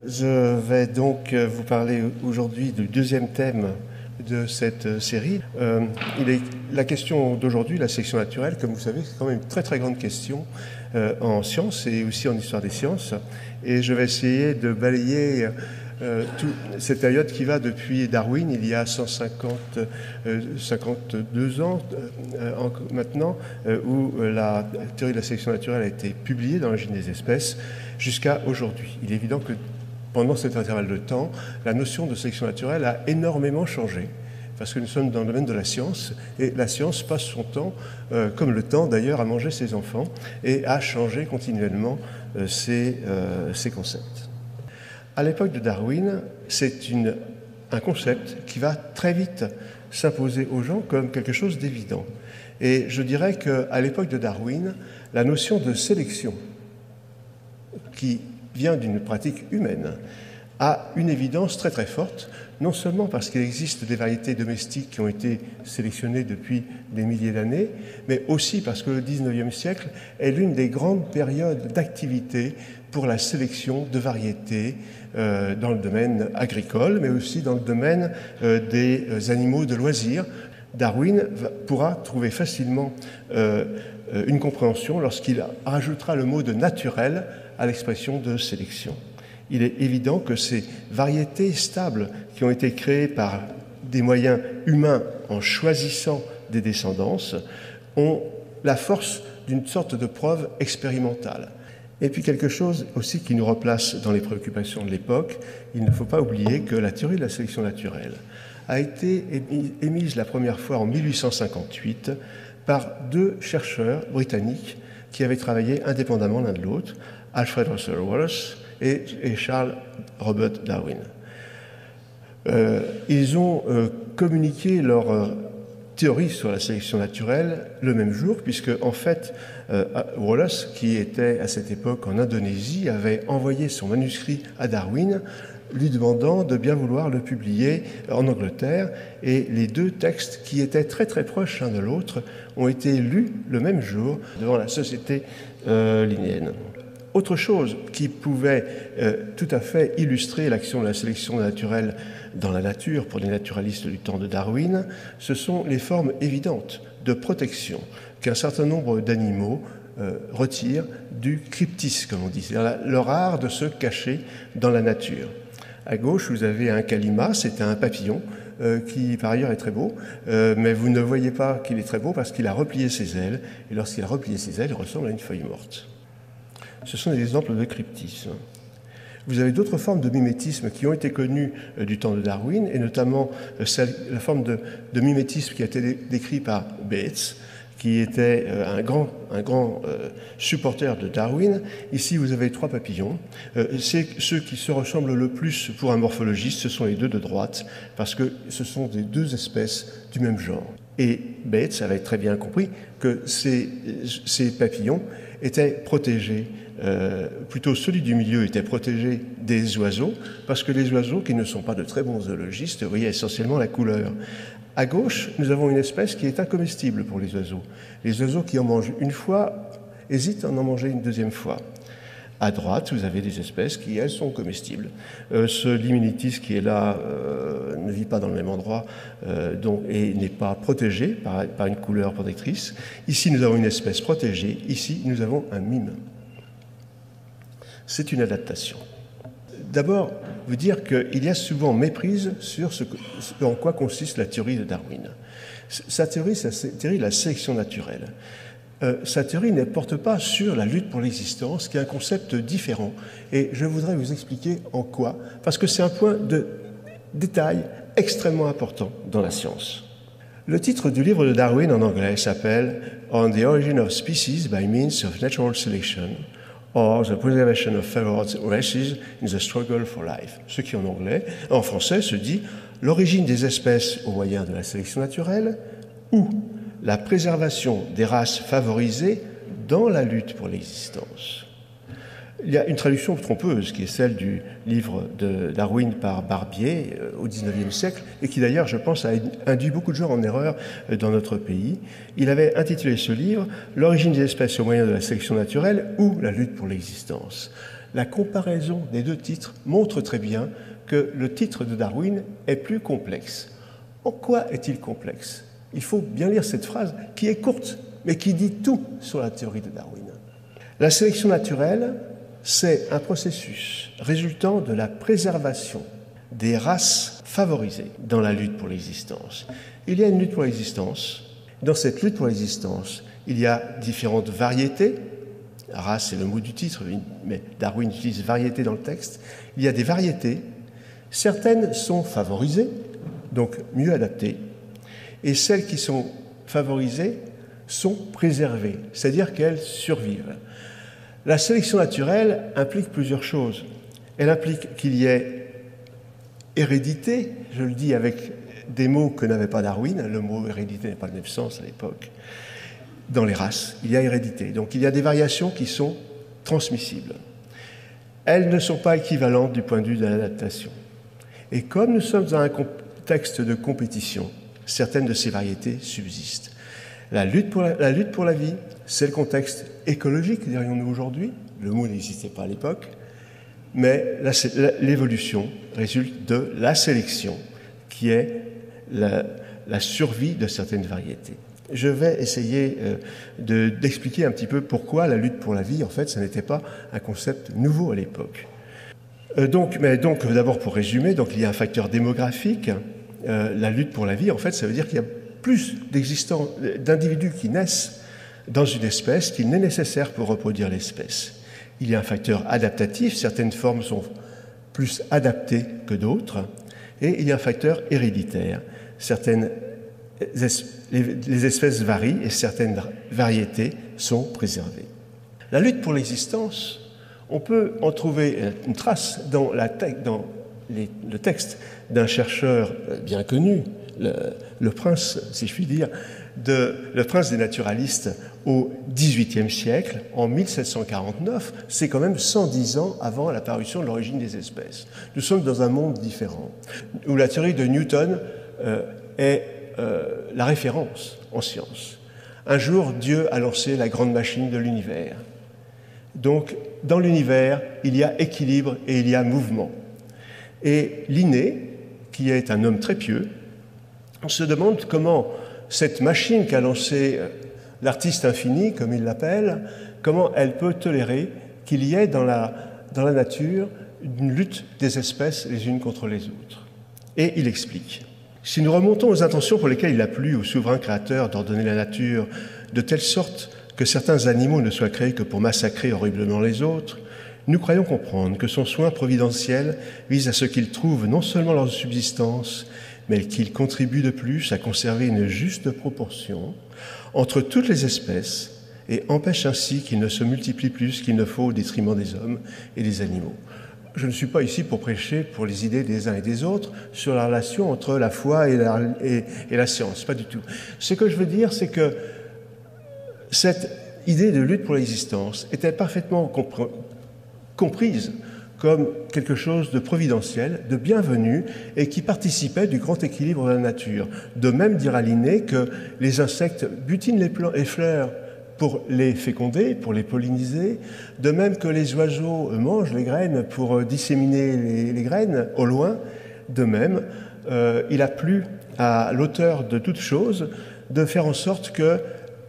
Je vais donc vous parler aujourd'hui du deuxième thème de cette série. La question d'aujourd'hui, la sélection naturelle, comme vous savez, c'est quand même une très très grande question en sciences et aussi en histoire des sciences. Et je vais essayer de balayer toute cette période qui va depuis Darwin, il y a 52 ans maintenant, où la théorie de la sélection naturelle a été publiée dans l'Origine des espèces, jusqu'à aujourd'hui. Il est évident que pendant cet intervalle de temps, la notion de sélection naturelle a énormément changé, parce que nous sommes dans le domaine de la science, et la science passe son temps, comme le temps d'ailleurs, à manger ses enfants, et à changer continuellement ses concepts. À l'époque de Darwin, c'est un concept qui va très vite s'imposer aux gens comme quelque chose d'évident. Et je dirais qu'à l'époque de Darwin, la notion de sélection, qui vient d'une pratique humaine, a une évidence très très forte, non seulement parce qu'il existe des variétés domestiques qui ont été sélectionnées depuis des milliers d'années, mais aussi parce que le XIXe siècle est l'une des grandes périodes d'activité pour la sélection de variétés dans le domaine agricole, mais aussi dans le domaine des animaux de loisirs. Darwin pourra trouver facilement une compréhension lorsqu'il rajoutera le mot de naturel à l'expression de sélection. Il est évident que ces variétés stables qui ont été créées par des moyens humains en choisissant des descendances ont la force d'une sorte de preuve expérimentale. Et puis quelque chose aussi qui nous replace dans les préoccupations de l'époque, il ne faut pas oublier que la théorie de la sélection naturelle a été émise la première fois en 1858 par deux chercheurs britanniques qui avaient travaillé indépendamment l'un de l'autre, Alfred Russel Wallace et Charles Robert Darwin. Ils ont communiqué leur théorie sur la sélection naturelle le même jour, puisque en fait Wallace, qui était à cette époque en Indonésie, avait envoyé son manuscrit à Darwin, lui demandant de bien vouloir le publier en Angleterre, et les deux textes, qui étaient très très proches l'un de l'autre, ont été lus le même jour devant la Société linnéenne. Autre chose qui pouvait tout à fait illustrer l'action de la sélection naturelle dans la nature pour les naturalistes du temps de Darwin, ce sont les formes évidentes de protection qu'un certain nombre d'animaux retirent du cryptisme, comme on dit, c'est-à-dire leur art de se cacher dans la nature. À gauche, vous avez un calima, c'est un papillon qui par ailleurs est très beau, mais vous ne voyez pas qu'il est très beau parce qu'il a replié ses ailes, et lorsqu'il a replié ses ailes, il ressemble à une feuille morte. Ce sont des exemples de cryptisme. Vous avez d'autres formes de mimétisme qui ont été connues du temps de Darwin, et notamment la forme de mimétisme qui a été décrite par Bates, qui était un grand supporter de Darwin. Ici, vous avez trois papillons. C'est ceux qui se ressemblent le plus pour un morphologiste, ce sont les deux de droite, parce que ce sont des deux espèces du même genre. Et Bates avait très bien compris que ces papillons étaient protégés, plutôt celui du milieu était protégé des oiseaux, parce que les oiseaux, qui ne sont pas de très bons zoologistes, voyaient essentiellement la couleur. À gauche, nous avons une espèce qui est incomestible pour les oiseaux. Les oiseaux qui en mangent une fois hésitent à en manger une deuxième fois. À droite, vous avez des espèces qui, elles, sont comestibles. Ce liminitis qui est là ne vit pas dans le même endroit et n'est pas protégé par une couleur protectrice. Ici, nous avons une espèce protégée. Ici, nous avons un mime. C'est une adaptation. D'abord, vous dire qu'il y a souvent méprise sur en quoi consiste la théorie de Darwin. Sa théorie, c'est la théorie de la sélection naturelle. Sa théorie ne porte pas sur la lutte pour l'existence, qui est un concept différent. Et je voudrais vous expliquer en quoi, parce que c'est un point de détail extrêmement important dans la science. Le titre du livre de Darwin en anglais s'appelle « On the Origin of Species by Means of Natural Selection » or the preservation of favored races in the struggle for life. Ce qui en français se dit l'origine des espèces au moyen de la sélection naturelle ou la préservation des races favorisées dans la lutte pour l'existence. Il y a une traduction trompeuse qui est celle du livre de Darwin par Barbier au XIXe siècle et qui d'ailleurs, je pense, a induit beaucoup de gens en erreur dans notre pays. Il avait intitulé ce livre « L'origine des espèces au moyen de la sélection naturelle ou la lutte pour l'existence ». la comparaison des deux titres montre très bien que le titre de Darwin est plus complexe. En quoi est-il complexe? Il faut bien lire cette phrase qui est courte, mais qui dit tout sur la théorie de Darwin. La sélection naturelle, c'est un processus résultant de la préservation des races favorisées dans la lutte pour l'existence. Il y a une lutte pour l'existence. Dans cette lutte pour l'existence, il y a différentes variétés. Race, c'est le mot du titre, mais Darwin utilise variété dans le texte. Il y a des variétés. Certaines sont favorisées, donc mieux adaptées, et celles qui sont favorisées sont préservées, c'est-à-dire qu'elles survivent. La sélection naturelle implique plusieurs choses. Elle implique qu'il y ait hérédité, je le dis avec des mots que n'avait pas Darwin, le mot hérédité n'a pas le même sens à l'époque. Dans les races, il y a hérédité. Donc il y a des variations qui sont transmissibles. Elles ne sont pas équivalentes du point de vue de l'adaptation. Et comme nous sommes dans un contexte de compétition, certaines de ces variétés subsistent. La lutte pour la vie, c'est le contexte écologique, dirions-nous aujourd'hui. Le mot n'existait pas à l'époque. Mais l'évolution résulte de la sélection, qui est la survie de certaines variétés. Je vais essayer d'expliquer un petit peu pourquoi la lutte pour la vie, en fait, ça n'était pas un concept nouveau à l'époque. Donc, d'abord, pour résumer, donc, il y a un facteur démographique. La lutte pour la vie, en fait, ça veut dire qu'il y a plus d'individus qui naissent dans une espèce qu'il n'est nécessaire pour reproduire l'espèce. Il y a un facteur adaptatif, certaines formes sont plus adaptées que d'autres, et il y a un facteur héréditaire. Les espèces varient et certaines variétés sont préservées. La lutte pour l'existence, on peut en trouver une trace dans le texte d'un chercheur bien connu, le prince, si je puis dire, le prince des naturalistes au XVIIIe siècle, en 1749, c'est quand même 110 ans avant l'apparition de l'origine des espèces. Nous sommes dans un monde différent, où la théorie de Newton est la référence en science. Un jour, Dieu a lancé la grande machine de l'univers. Donc, dans l'univers, il y a équilibre et il y a mouvement. Et Linné, qui est un homme très pieux, se demande comment cette machine qu'a lancée l'artiste infini, comme il l'appelle, comment elle peut tolérer qu'il y ait dans la nature une lutte des espèces les unes contre les autres. Et il explique. Si nous remontons aux intentions pour lesquelles il a plu au souverain créateur d'ordonner la nature de telle sorte que certains animaux ne soient créés que pour massacrer horriblement les autres, nous croyons comprendre que son soin providentiel vise à ce qu'ils trouvent non seulement leur subsistance, mais qu'ils contribuent de plus à conserver une juste proportion entre toutes les espèces et empêche ainsi qu'ils ne se multiplient plus qu'il ne faut au détriment des hommes et des animaux. Je ne suis pas ici pour prêcher pour les idées des uns et des autres sur la relation entre la foi et la science, pas du tout. Ce que je veux dire, c'est que cette idée de lutte pour l'existence était parfaitement comprise comme quelque chose de providentiel, de bienvenu, et qui participait du grand équilibre de la nature. De même, dira Linné, que les insectes butinent les fleurs pour les féconder, pour les polliniser, de même que les oiseaux mangent les graines pour disséminer les graines au loin, de même, il a plu à l'auteur de toutes choses de faire en sorte que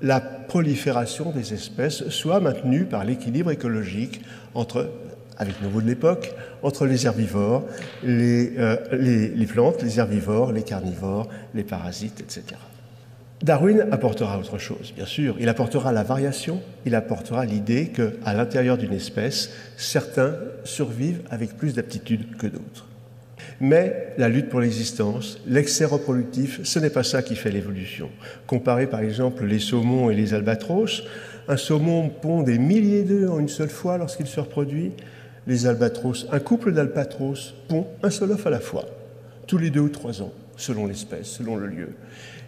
la prolifération des espèces soit maintenue par l'équilibre écologique avec nos mots de l'époque, entre les herbivores, les plantes, les herbivores, les carnivores, les parasites, etc. Darwin apportera autre chose, bien sûr. Il apportera la variation, il apportera l'idée qu'à l'intérieur d'une espèce, certains survivent avec plus d'aptitude que d'autres. Mais la lutte pour l'existence, l'excès reproductif, ce n'est pas ça qui fait l'évolution. Comparez par exemple les saumons et les albatros. Un saumon pond des milliers d'œufs en une seule fois lorsqu'il se reproduit. Les albatros, un couple d'albatros pond un seul œuf à la fois, tous les 2 ou 3 ans, selon l'espèce, selon le lieu.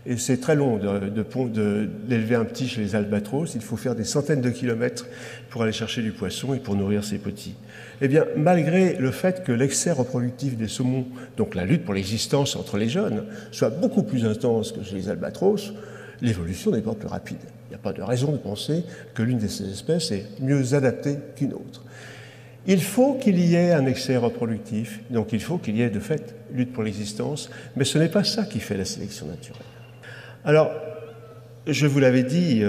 Et c'est très long d'élever un petit chez les albatros. Il faut faire des centaines de kilomètres pour aller chercher du poisson et pour nourrir ses petits. Eh bien, malgré le fait que l'excès reproductif des saumons, donc la lutte pour l'existence entre les jeunes, soit beaucoup plus intense que chez les albatros, l'évolution n'est pas plus rapide. Il n'y a pas de raison de penser que l'une de ces espèces est mieux adaptée qu'une autre. Il faut qu'il y ait un excès reproductif, donc il faut qu'il y ait de fait lutte pour l'existence, mais ce n'est pas ça qui fait la sélection naturelle. Alors, je vous l'avais dit,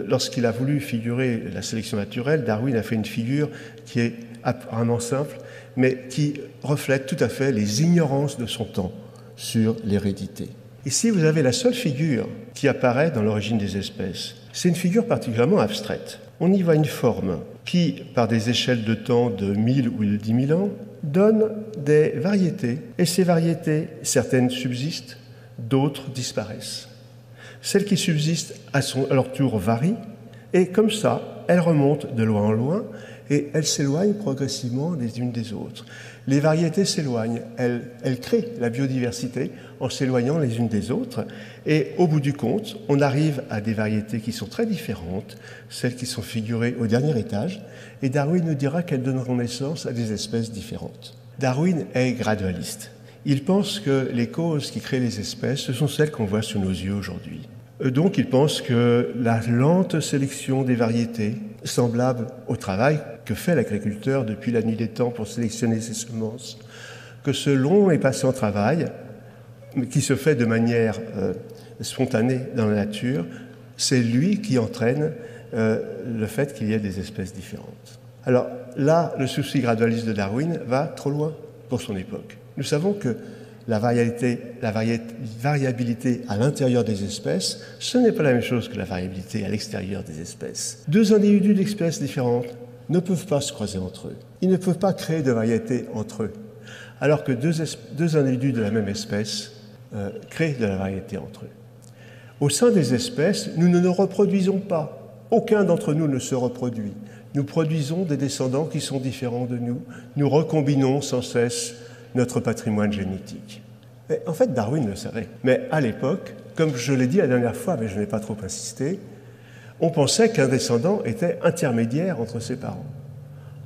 lorsqu'il a voulu figurer la sélection naturelle, Darwin a fait une figure qui est apparemment simple, mais qui reflète tout à fait les ignorances de son temps sur l'hérédité. Ici, vous avez la seule figure qui apparaît dans l'origine des espèces. C'est une figure particulièrement abstraite. On y voit une forme qui, par des échelles de temps de 1000 ou de 10 000 ans, donne des variétés. Et ces variétés, certaines subsistent, d'autres disparaissent. Celles qui subsistent à leur tour varient, et comme ça, elles remontent de loin en loin, et elles s'éloignent progressivement les unes des autres. Les variétés s'éloignent, elles créent la biodiversité en s'éloignant les unes des autres, et au bout du compte, on arrive à des variétés qui sont très différentes, celles qui sont figurées au dernier étage, et Darwin nous dira qu'elles donneront naissance à des espèces différentes. Darwin est gradualiste. Il pense que les causes qui créent les espèces, ce sont celles qu'on voit sous nos yeux aujourd'hui. Donc il pense que la lente sélection des variétés, semblable au travail que fait l'agriculteur depuis la nuit des temps pour sélectionner ses semences, que ce long et patient travail, qui se fait de manière spontanée dans la nature, c'est lui qui entraîne le fait qu'il y ait des espèces différentes. Alors là, le souci gradualiste de Darwin va trop loin pour son époque. Nous savons que la variabilité à l'intérieur des espèces, ce n'est pas la même chose que la variabilité à l'extérieur des espèces. Deux individus d'espèces différentes ne peuvent pas se croiser entre eux. Ils ne peuvent pas créer de variété entre eux, alors que deux individus de la même espèce créent de la variété entre eux. Au sein des espèces, nous ne nous reproduisons pas. Aucun d'entre nous ne se reproduit. Nous produisons des descendants qui sont différents de nous. Nous recombinons sans cesse notre patrimoine génétique. Et en fait, Darwin le savait. Mais à l'époque, comme je l'ai dit la dernière fois, mais je n'ai pas trop insisté, on pensait qu'un descendant était intermédiaire entre ses parents.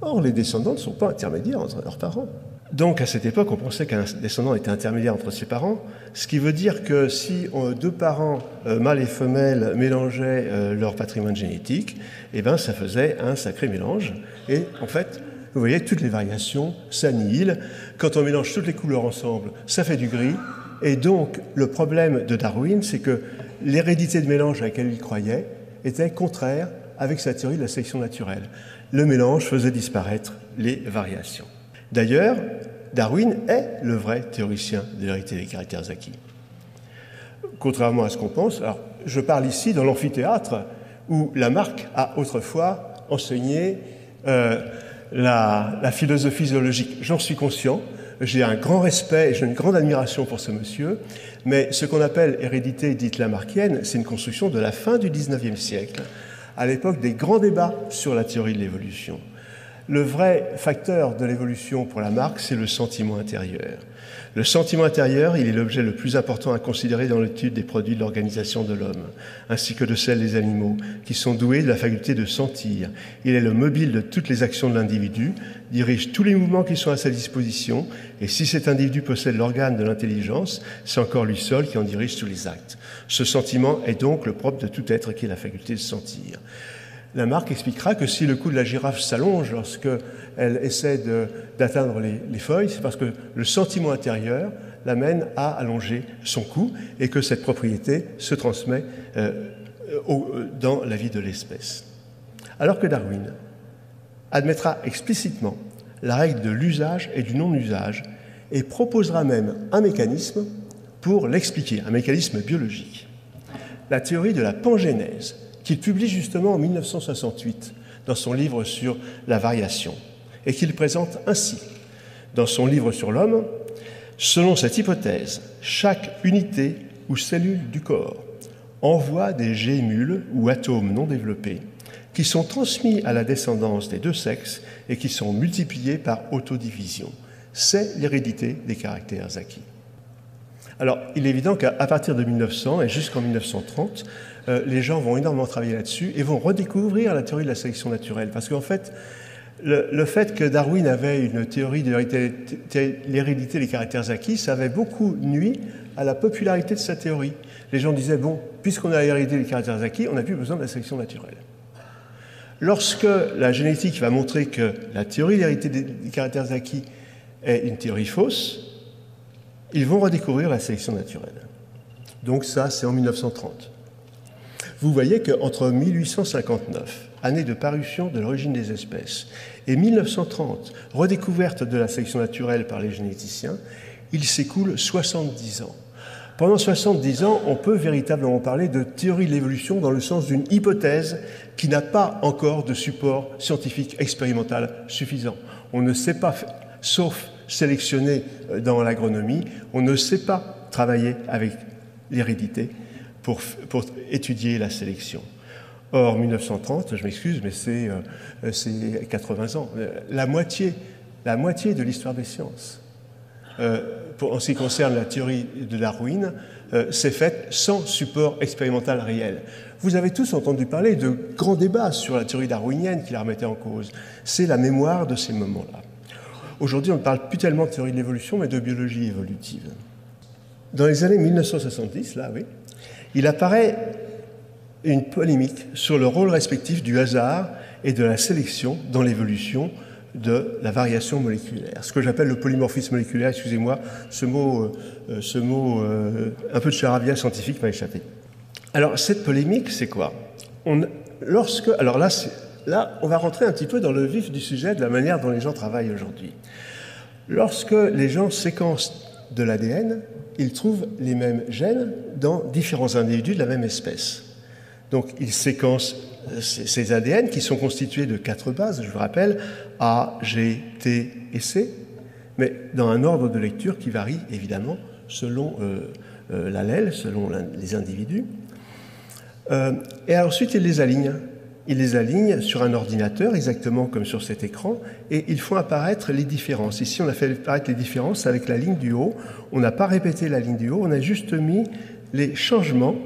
Or, les descendants ne sont pas intermédiaires entre leurs parents. Donc, à cette époque, on pensait qu'un descendant était intermédiaire entre ses parents, ce qui veut dire que si deux parents, mâles et femelles, mélangeaient leur patrimoine génétique, eh ben, ça faisait un sacré mélange. Et en fait, vous voyez, toutes les variations s'annihilent. Quand on mélange toutes les couleurs ensemble, ça fait du gris. Et donc, le problème de Darwin, c'est que l'hérédité de mélange à laquelle il croyait était contraire avec sa théorie de la sélection naturelle. Le mélange faisait disparaître les variations. D'ailleurs, Darwin est le vrai théoricien de l'hérédité des caractères acquis. Contrairement à ce qu'on pense, alors je parle ici dans l'amphithéâtre où Lamarck a autrefois enseigné la philosophie zoologique. J'en suis conscient, j'ai un grand respect et j'ai une grande admiration pour ce monsieur, mais ce qu'on appelle hérédité dite lamarckienne, c'est une construction de la fin du XIXe siècle, à l'époque des grands débats sur la théorie de l'évolution. Le vrai facteur de l'évolution pour Lamarck, c'est le sentiment intérieur. Le sentiment intérieur, il est l'objet le plus important à considérer dans l'étude des produits de l'organisation de l'homme, ainsi que de celle des animaux, qui sont doués de la faculté de sentir. Il est le mobile de toutes les actions de l'individu, dirige tous les mouvements qui sont à sa disposition, et si cet individu possède l'organe de l'intelligence, c'est encore lui seul qui en dirige tous les actes. Ce sentiment est donc le propre de tout être qui est la faculté de sentir. Lamarck expliquera que si le cou de la girafe s'allonge lorsqu'elle essaie d'atteindre les feuilles, c'est parce que le sentiment intérieur l'amène à allonger son cou et que cette propriété se transmet dans la vie de l'espèce. Alors que Darwin admettra explicitement la règle de l'usage et du non-usage et proposera même un mécanisme pour l'expliquer, un mécanisme biologique. La théorie de la pangénèse, qu'il publie justement en 1968 dans son livre sur la variation, et qu'il présente ainsi dans son livre sur l'homme. Selon cette hypothèse, chaque unité ou cellule du corps envoie des gémules ou atomes non développés qui sont transmis à la descendance des deux sexes et qui sont multipliés par autodivision. C'est l'hérédité des caractères acquis. Alors, il est évident qu'à partir de 1900 et jusqu'en 1930, les gens vont énormément travailler là-dessus et vont redécouvrir la théorie de la sélection naturelle. Parce qu'en fait, le fait que Darwin avait une théorie de l'hérédité des caractères acquis, ça avait beaucoup nui à la popularité de sa théorie. Les gens disaient, bon, puisqu'on a l'hérédité des caractères acquis, on n'a plus besoin de la sélection naturelle. Lorsque la génétique va montrer que la théorie de l'hérédité des caractères acquis est une théorie fausse, ils vont redécouvrir la sélection naturelle. Donc ça, c'est en 1930. Vous voyez qu'entre 1859, année de parution de l'origine des espèces, et 1930, redécouverte de la sélection naturelle par les généticiens, il s'écoule 70 ans. Pendant 70 ans, on peut véritablement parler de théorie de l'évolution dans le sens d'une hypothèse qui n'a pas encore de support scientifique expérimental suffisant. On ne sait pas, sauf sélectionner dans l'agronomie, on ne sait pas travailler avec l'hérédité pour étudier la sélection. Or, 1930, je m'excuse, mais c'est 80 ans. La moitié de l'histoire des sciences, en ce qui concerne la théorie de Darwin, s'est faite sans support expérimental réel. Vous avez tous entendu parler de grands débats sur la théorie darwinienne qui la remettait en cause. C'est la mémoire de ces moments-là. Aujourd'hui, on ne parle plus tellement de théorie de l'évolution, mais de biologie évolutive. Dans les années 1970, là, oui, il apparaît une polémique sur le rôle respectif du hasard et de la sélection dans l'évolution de la variation moléculaire. Ce que j'appelle le polymorphisme moléculaire, excusez-moi, ce mot un peu de charabia scientifique m'a échappé. Alors, cette polémique, c'est quoi? Alors là, on va rentrer un petit peu dans le vif du sujet de la manière dont les gens travaillent aujourd'hui. Lorsque les gens séquencent de l'ADN, ils trouvent les mêmes gènes dans différents individus de la même espèce. Donc, ils séquencent ces ADN qui sont constitués de 4 bases, je vous rappelle, A, G, T et C, mais dans un ordre de lecture qui varie évidemment selon l'allèle, selon les individus. Et ensuite, ils les alignent. Ils les alignent sur un ordinateur, exactement comme sur cet écran, et ils font apparaître les différences. Ici, on a fait apparaître les différences avec la ligne du haut. On n'a pas répété la ligne du haut, on a juste mis les changements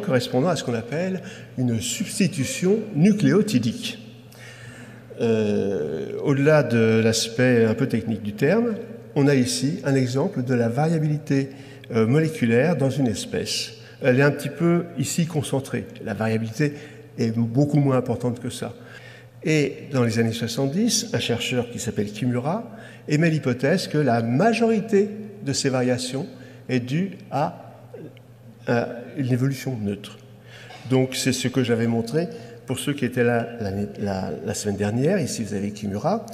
correspondant à ce qu'on appelle une substitution nucléotidique. Au-delà de l'aspect un peu technique du terme, on a ici un exemple de la variabilité moléculaire dans une espèce. Elle est un petit peu ici concentrée. La variabilité est beaucoup moins importante que ça. Et dans les années 70, un chercheur qui s'appelle Kimura émet l'hypothèse que la majorité de ces variations est due à une évolution neutre. Donc c'est ce que j'avais montré pour ceux qui étaient là la semaine dernière. Ici vous avez Kimura,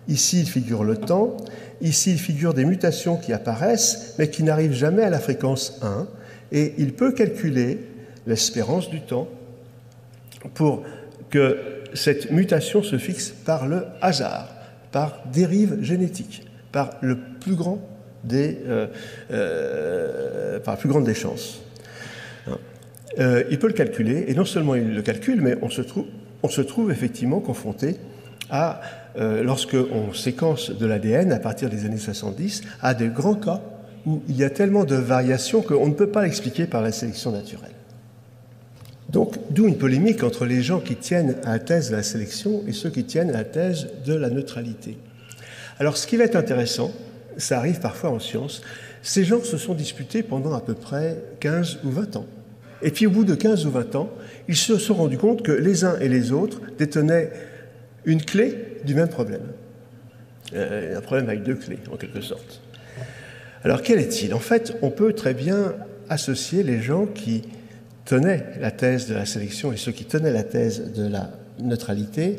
ici il figure le temps, ici il figure des mutations qui apparaissent mais qui n'arrivent jamais à la fréquence 1, et il peut calculer l'espérance du temps pour que cette mutation se fixe par le hasard, par dérive génétique, par la plus grande des chances. Il peut le calculer, et non seulement il le calcule, mais on se trouve effectivement confronté à, lorsqu'on séquence de l'ADN à partir des années 70, à de grands cas où il y a tellement de variations qu'on ne peut pas l'expliquer par la sélection naturelle. Donc, d'où une polémique entre les gens qui tiennent à la thèse de la sélection et ceux qui tiennent à la thèse de la neutralité. Alors, ce qui va être intéressant, ça arrive parfois en science, ces gens se sont disputés pendant à peu près 15 ou 20 ans. Et puis, au bout de 15 ou 20 ans, ils se sont rendus compte que les uns et les autres détenaient une clé du même problème. Un problème avec 2 clés, en quelque sorte. Alors, quel est-il? En fait, on peut très bien associer les gens qui tenaient la thèse de la sélection et ceux qui tenaient la thèse de la neutralité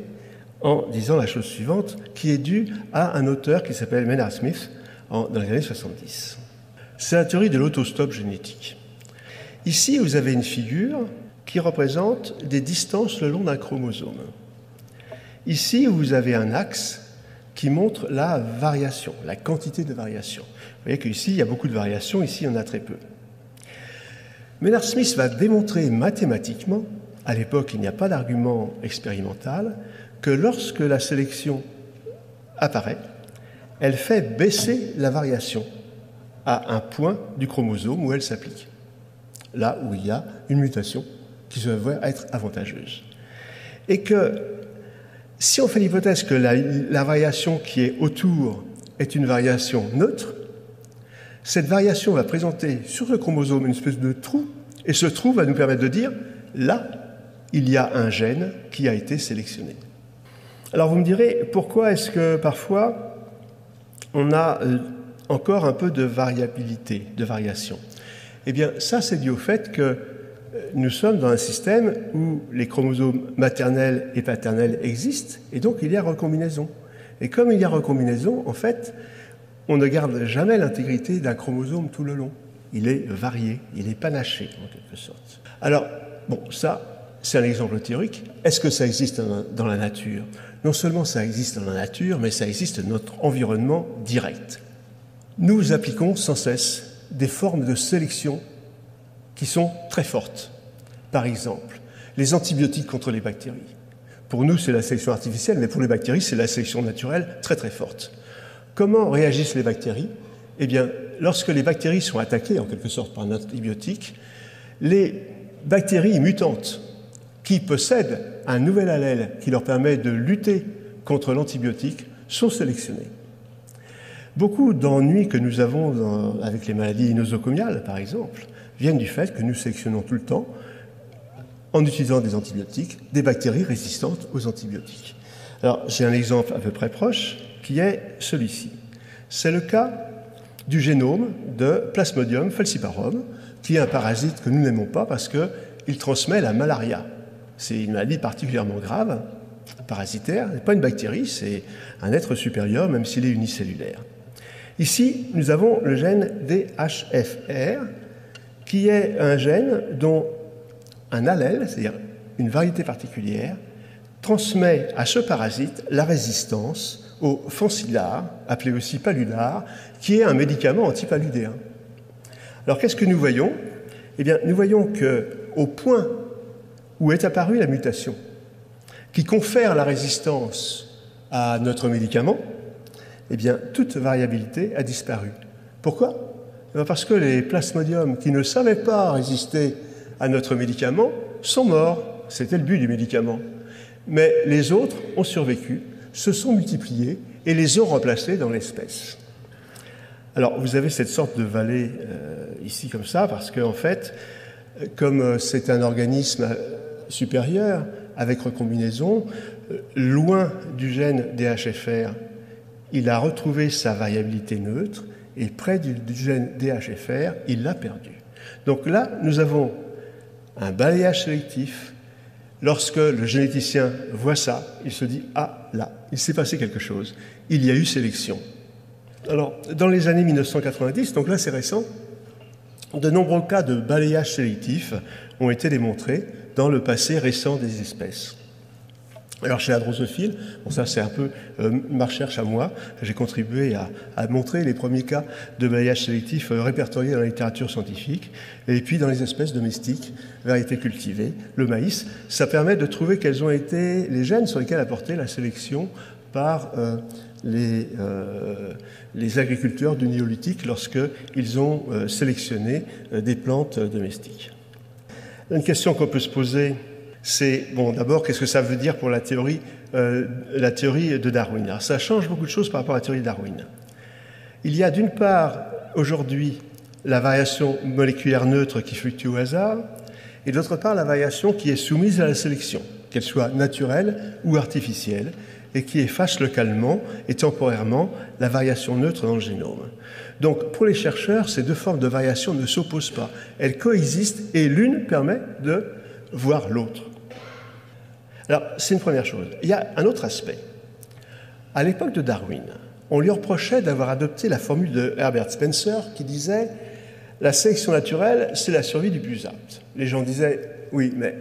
en disant la chose suivante, qui est due à un auteur qui s'appelle Maynard Smith dans les années 70. C'est la théorie de l'autostop génétique. Ici, vous avez une figure qui représente des distances le long d'un chromosome. Ici, vous avez un axe qui montre la variation, la quantité de variation. Vous voyez qu'ici, il y a beaucoup de variations, ici, il y en a très peu. Maynard Smith va démontrer mathématiquement, à l'époque il n'y a pas d'argument expérimental, que lorsque la sélection apparaît, elle fait baisser la variation à un point du chromosome où elle s'applique, là où il y a une mutation qui se voit être avantageuse. Et que si on fait l'hypothèse que la variation qui est autour est une variation neutre, cette variation va présenter sur le chromosome une espèce de trou, et ce trou va nous permettre de dire, là, il y a un gène qui a été sélectionné. Alors vous me direz, pourquoi est-ce que parfois on a encore un peu de variabilité, de variation? Eh bien, ça c'est dû au fait que nous sommes dans un système où les chromosomes maternels et paternels existent, et donc il y a recombinaison. Et comme il y a recombinaison, en fait, on ne garde jamais l'intégrité d'un chromosome tout le long. Il est varié, il est panaché, en quelque sorte. Alors, bon, ça, c'est un exemple théorique. Est-ce que ça existe dans la nature? Non seulement ça existe dans la nature, mais ça existe dans notre environnement direct. Nous appliquons sans cesse des formes de sélection qui sont très fortes. Par exemple, les antibiotiques contre les bactéries. Pour nous, c'est la sélection artificielle, mais pour les bactéries, c'est la sélection naturelle très très forte. Comment réagissent les bactéries? Eh bien, lorsque les bactéries sont attaquées, en quelque sorte, par un antibiotique, les bactéries mutantes qui possèdent un nouvel allèle qui leur permet de lutter contre l'antibiotique sont sélectionnées. Beaucoup d'ennuis que nous avons avec les maladies nosocomiales, par exemple, viennent du fait que nous sélectionnons tout le temps, en utilisant des antibiotiques, des bactéries résistantes aux antibiotiques. Alors, j'ai un exemple à peu près proche, qui est celui-ci. C'est le cas du génome de Plasmodium falciparum, qui est un parasite que nous n'aimons pas parce qu'il transmet la malaria. C'est une maladie particulièrement grave, parasitaire, ce n'est pas une bactérie, c'est un être supérieur, même s'il est unicellulaire. Ici, nous avons le gène DHFR, qui est un gène dont un allèle, c'est-à-dire une variété particulière, transmet à ce parasite la résistance au Fansidar, appelé aussi Paludar, qui est un médicament antipaludéen. Alors qu'est-ce que nous voyons? Eh bien, nous voyons qu'au point où est apparue la mutation, qui confère la résistance à notre médicament, eh bien, toute variabilité a disparu. Pourquoi? Parce que les plasmodiums qui ne savaient pas résister à notre médicament sont morts. C'était le but du médicament. Mais les autres ont survécu, se sont multipliés et les ont remplacés dans l'espèce. Alors, vous avez cette sorte de vallée ici comme ça, parce qu'en fait, comme c'est un organisme supérieur, avec recombinaison, loin du gène DHFR, il a retrouvé sa variabilité neutre, et près du gène DHFR, il l'a perdu. Donc là, nous avons un balayage sélectif. Lorsque le généticien voit ça, il se dit « Ah, là, il s'est passé quelque chose. Il y a eu sélection. » Alors, dans les années 1990, donc là c'est récent, de nombreux cas de balayage sélectif ont été démontrés dans le passé récent des espèces. Alors chez la drosophile, bon, ça c'est un peu ma recherche à moi, j'ai contribué à montrer les premiers cas de balayage sélectif répertoriés dans la littérature scientifique, et puis dans les espèces domestiques, variétés cultivées, le maïs, ça permet de trouver quels ont été les gènes sur lesquels a porté la sélection par les agriculteurs du néolithique lorsqu'ils ont sélectionné des plantes domestiques. Une question qu'on peut se poser, c'est, bon, d'abord, qu'est-ce que ça veut dire pour la théorie de Darwin? Alors, ça change beaucoup de choses par rapport à la théorie de Darwin. Il y a d'une part, aujourd'hui, la variation moléculaire neutre qui fluctue au hasard, et d'autre part, la variation qui est soumise à la sélection, qu'elle soit naturelle ou artificielle, et qui efface localement et temporairement la variation neutre dans le génome. Donc, pour les chercheurs, ces deux formes de variation ne s'opposent pas. Elles coexistent et l'une permet de voir l'autre. Alors, c'est une première chose. Il y a un autre aspect. À l'époque de Darwin, on lui reprochait d'avoir adopté la formule de Herbert Spencer qui disait « La sélection naturelle, c'est la survie du plus apte ». Les gens disaient « Oui, mais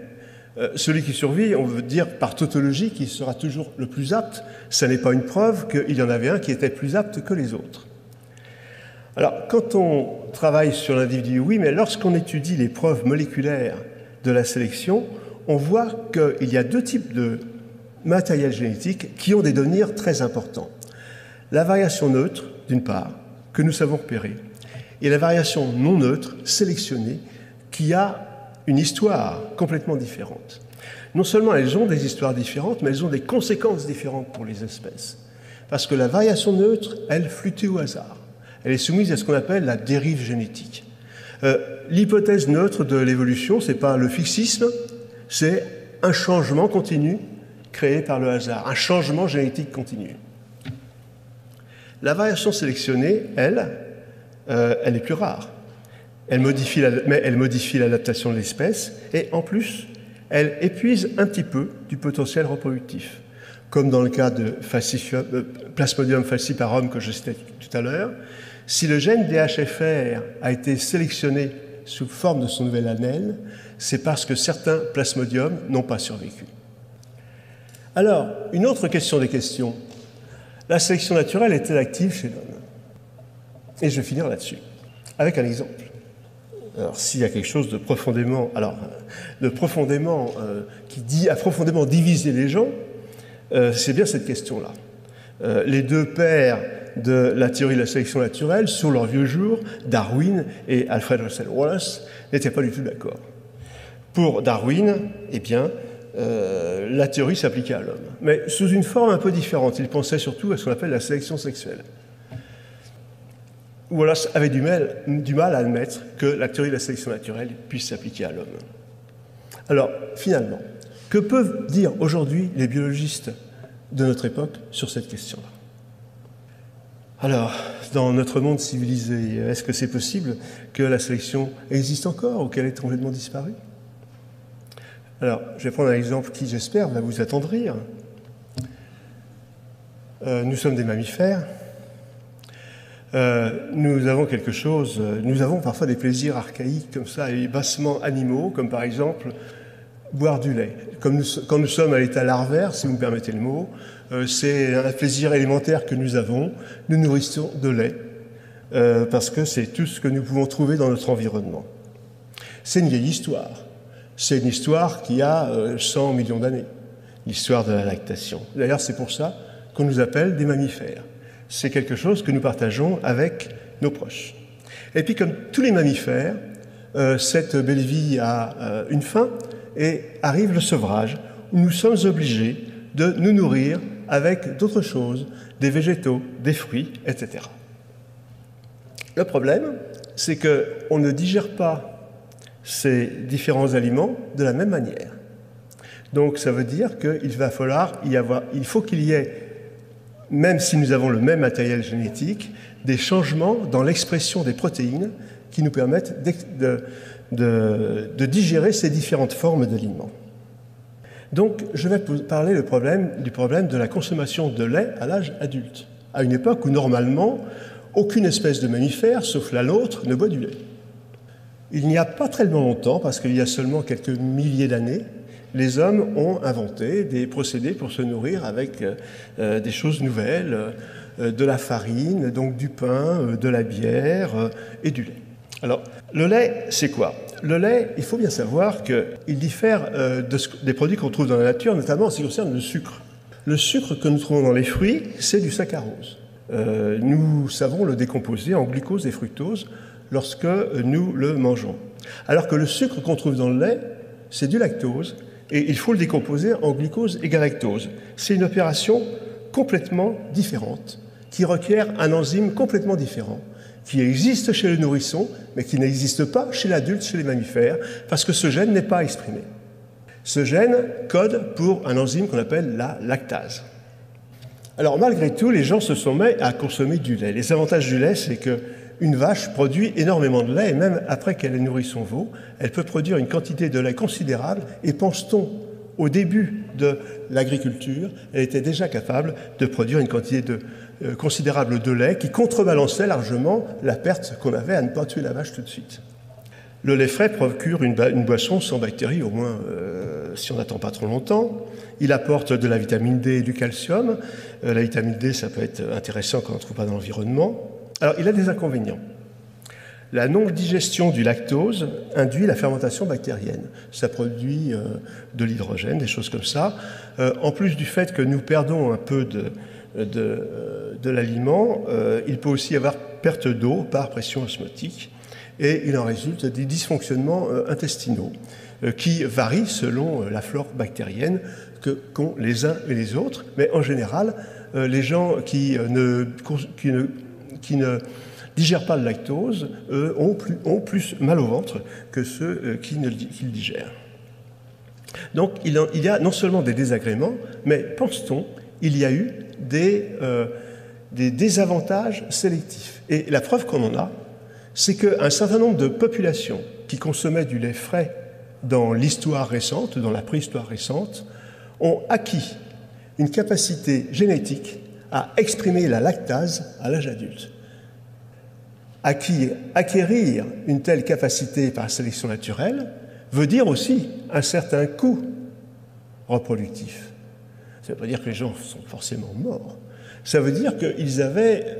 celui qui survit, on veut dire par tautologie qu'il sera toujours le plus apte. Ça n'est pas une preuve qu'il y en avait un qui était plus apte que les autres. » Alors, quand on travaille sur l'individu, oui, mais lorsqu'on étudie les preuves moléculaires de la sélection, on voit qu'il y a deux types de matériel génétique qui ont des devenirs très importants. La variation neutre, d'une part, que nous savons repérer, et la variation non neutre, sélectionnée, qui a une histoire complètement différente. Non seulement elles ont des histoires différentes, mais elles ont des conséquences différentes pour les espèces. Parce que la variation neutre, elle fluctue au hasard. Elle est soumise à ce qu'on appelle la dérive génétique. L'hypothèse neutre de l'évolution, ce n'est pas le fixisme, c'est un changement continu créé par le hasard, un changement génétique continu. La variation sélectionnée, elle est plus rare. Mais elle modifie l'adaptation de l'espèce et en plus, elle épuise un petit peu du potentiel reproductif. Comme dans le cas de Plasmodium falciparum que je citais tout à l'heure, si le gène DHFR a été sélectionné sous forme de son nouvel ADN, c'est parce que certains plasmodiums n'ont pas survécu. Alors, une autre question des questions. La sélection naturelle est-elle active chez l'homme? Et je vais finir là-dessus, avec un exemple. Alors, s'il y a quelque chose de profondément qui a profondément divisé les gens, c'est bien cette question-là. Les deux pères de la théorie de la sélection naturelle, sur leur vieux jour, Darwin et Alfred Russel Wallace, n'étaient pas du tout d'accord. Pour Darwin, eh bien, la théorie s'appliquait à l'homme, mais sous une forme un peu différente. Il pensait surtout à ce qu'on appelle la sélection sexuelle. Wallace avait du mal à admettre que la théorie de la sélection naturelle puisse s'appliquer à l'homme. Alors, finalement, que peuvent dire aujourd'hui les biologistes de notre époque sur cette question-là? Alors, dans notre monde civilisé, est-ce que c'est possible que la sélection existe encore ou qu'elle ait complètement disparu? Alors, je vais prendre un exemple qui, j'espère, va vous attendrir. Nous sommes des mammifères. Nous avons parfois des plaisirs archaïques comme ça et bassement animaux, comme par exemple boire du lait. Quand nous sommes à l'état larvaire, si vous me permettez le mot, c'est un plaisir élémentaire que nous avons. Nous nourrissons de lait parce que c'est tout ce que nous pouvons trouver dans notre environnement. C'est une vieille histoire. C'est une histoire qui a 100 millions d'années, l'histoire de la lactation. D'ailleurs, c'est pour ça qu'on nous appelle des mammifères. C'est quelque chose que nous partageons avec nos proches. Et puis, comme tous les mammifères, cette belle vie a une fin et arrive le sevrage, où nous sommes obligés de nous nourrir avec d'autres choses, des végétaux, des fruits, etc. Le problème, c'est qu'on ne digère pas ces différents aliments de la même manière. Donc, ça veut dire qu'il faut qu'il y ait, même si nous avons le même matériel génétique, des changements dans l'expression des protéines qui nous permettent de digérer ces différentes formes d'aliments. Donc, je vais parler du problème de la consommation de lait à l'âge adulte, à une époque où, normalement, aucune espèce de mammifère, sauf la nôtre, ne boit du lait. Il n'y a pas très longtemps, parce qu'il y a seulement quelques milliers d'années, les hommes ont inventé des procédés pour se nourrir avec des choses nouvelles, de la farine, donc du pain, de la bière et du lait. Alors, le lait, c'est quoi? Le lait, il faut bien savoir qu'il diffère des produits qu'on trouve dans la nature, notamment en ce qui concerne le sucre. Le sucre que nous trouvons dans les fruits, c'est du saccharose. Nous savons le décomposer en glucose et fructose lorsque nous le mangeons. Alors que le sucre qu'on trouve dans le lait, c'est du lactose, et il faut le décomposer en glucose et galactose. C'est une opération complètement différente, qui requiert un enzyme complètement différent, qui existe chez le nourrisson, mais qui n'existe pas chez l'adulte, chez les mammifères, parce que ce gène n'est pas exprimé. Ce gène code pour un enzyme qu'on appelle la lactase. Alors malgré tout, les gens se sont mis à consommer du lait. Les avantages du lait, c'est qu'une vache produit énormément de lait, et même après qu'elle ait nourri son veau, elle peut produire une quantité de lait considérable, et pense-t-on, au début de l'agriculture, elle était déjà capable de produire une quantité considérable de lait qui contrebalançait largement la perte qu'on avait à ne pas tuer la vache tout de suite. Le lait frais procure une boisson sans bactéries, au moins si on n'attend pas trop longtemps. Il apporte de la vitamine D et du calcium. La vitamine D, ça peut être intéressant quand on ne trouve pas dans l'environnement. Alors, il a des inconvénients. La non-digestion du lactose induit la fermentation bactérienne. Ça produit de l'hydrogène, des choses comme ça. En plus du fait que nous perdons un peu de l'aliment, il peut aussi y avoir perte d'eau par pression osmotique. Et il en résulte des dysfonctionnements intestinaux qui varient selon la flore bactérienne qu'ont les uns et les autres. Mais en général, les gens qui ne digèrent pas le lactose ont plus mal au ventre que ceux qui le digèrent. Donc il y a non seulement des désagréments, mais pense-t-on, il y a eu des désavantages sélectifs. Et la preuve qu'on en a, c'est qu'un certain nombre de populations qui consommaient du lait frais dans l'histoire récente, dans la préhistoire récente, ont acquis une capacité génétique à exprimer la lactase à l'âge adulte. Acquérir une telle capacité par sélection naturelle veut dire aussi un certain coût reproductif. Ça ne veut pas dire que les gens sont forcément morts. Ça veut dire qu'ils avaient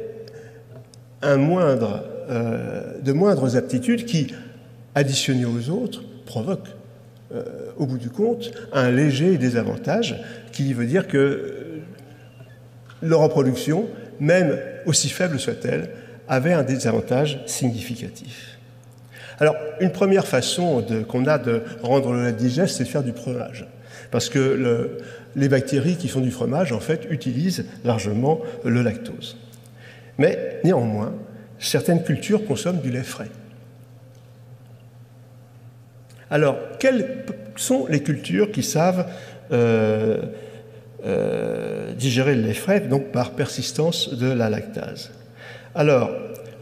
de moindres aptitudes qui, additionnées aux autres, provoquent, au bout du compte, un léger désavantage qui veut dire que leur reproduction, même aussi faible soit-elle, avait un désavantage significatif. Alors, une première façon qu'on a de rendre le lait digeste, c'est de faire du fromage. Parce que les bactéries qui font du fromage, en fait, utilisent largement le lactose. Mais, néanmoins, certaines cultures consomment du lait frais. Alors, quelles sont les cultures qui savent digérer le lait frais, donc par persistance de la lactase? Alors,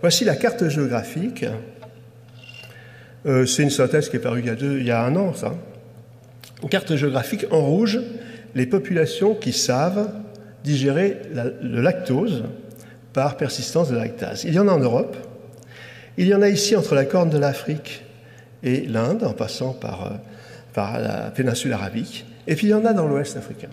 voici la carte géographique. C'est une synthèse qui est parue il y a un an, ça. Une carte géographique en rouge, les populations qui savent digérer le lactose par persistance de la lactase. Il y en a en Europe, il y en a ici entre la Corne de l'Afrique et l'Inde, en passant par la péninsule arabique, et puis il y en a dans l'Ouest africain.